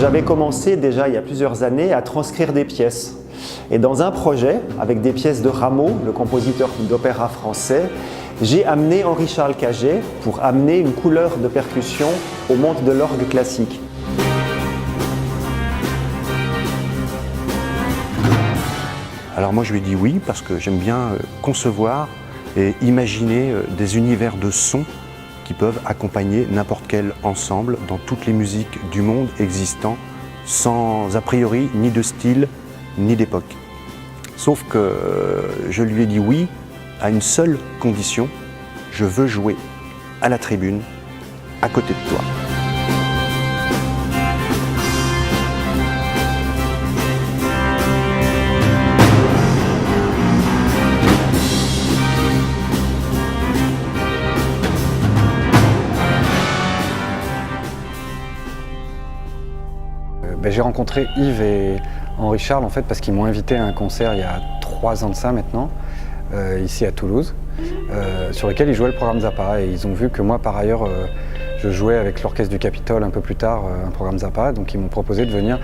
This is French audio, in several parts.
J'avais commencé déjà il y a plusieurs années à transcrire des pièces. Et dans un projet, avec des pièces de Rameau, le compositeur d'opéra français, j'ai amené Henri-Charles Caget pour amener une couleur de percussion au monde de l'orgue classique. Alors moi je lui ai dit oui parce que j'aime bien concevoir et imaginer des univers de sons qui peuvent accompagner n'importe quel ensemble dans toutes les musiques du monde existant sans a priori ni de style ni d'époque. Sauf que je lui ai dit oui à une seule condition, je veux jouer à la tribune à côté de toi. J'ai rencontré Yves et Henri-Charles en fait parce qu'ils m'ont invité à un concert il y a 3 ans de ça maintenant, ici à Toulouse, sur lequel ils jouaient le programme Zappa et ils ont vu que moi par ailleurs je jouais avec l'orchestre du Capitole un peu plus tard un programme Zappa, donc ils m'ont proposé de venir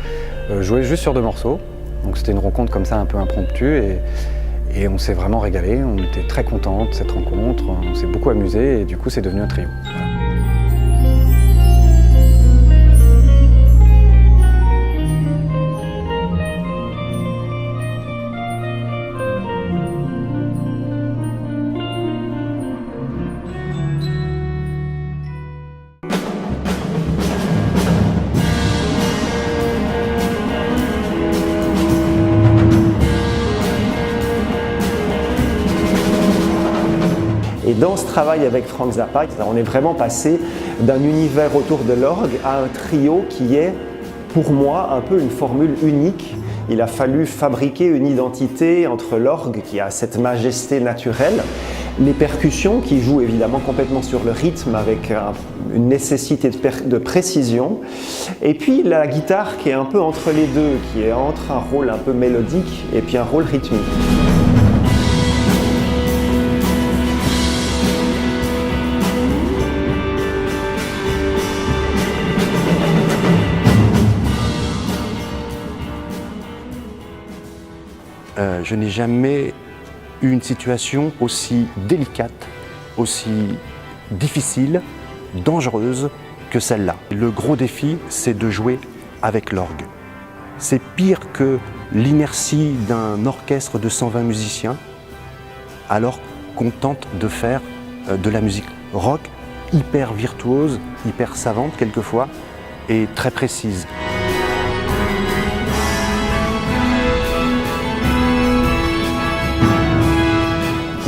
jouer juste sur 2 morceaux. Donc c'était une rencontre comme ça un peu impromptue et on s'est vraiment régalé, on était très contents de cette rencontre, on s'est beaucoup amusé et du coup c'est devenu un trio. Voilà. Et dans ce travail avec Frank Zappa, on est vraiment passé d'un univers autour de l'orgue à un trio qui est, pour moi, un peu une formule unique. Il a fallu fabriquer une identité entre l'orgue, qui a cette majesté naturelle, les percussions, qui jouent évidemment complètement sur le rythme, avec une nécessité de précision, et puis la guitare qui est un peu entre les deux, qui est entre un rôle un peu mélodique et puis un rôle rythmique. Je n'ai jamais eu une situation aussi délicate, aussi difficile, dangereuse que celle-là. Le gros défi, c'est de jouer avec l'orgue. C'est pire que l'inertie d'un orchestre de 120 musiciens, alors qu'on tente de faire de la musique rock hyper virtuose, hyper savante quelquefois, et très précise.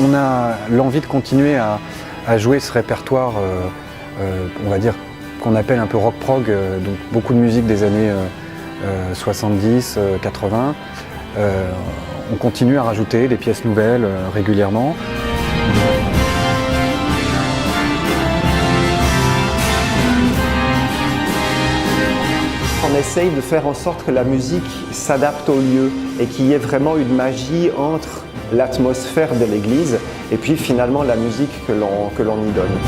On a l'envie de continuer à jouer ce répertoire, on va dire, qu'on appelle un peu rock-prog, donc beaucoup de musique des années 70, 80. On continue à rajouter des pièces nouvelles régulièrement. On essaye de faire en sorte que la musique s'adapte au lieu et qu'il y ait vraiment une magie entre l'atmosphère de l'église et puis finalement la musique que l'on y donne.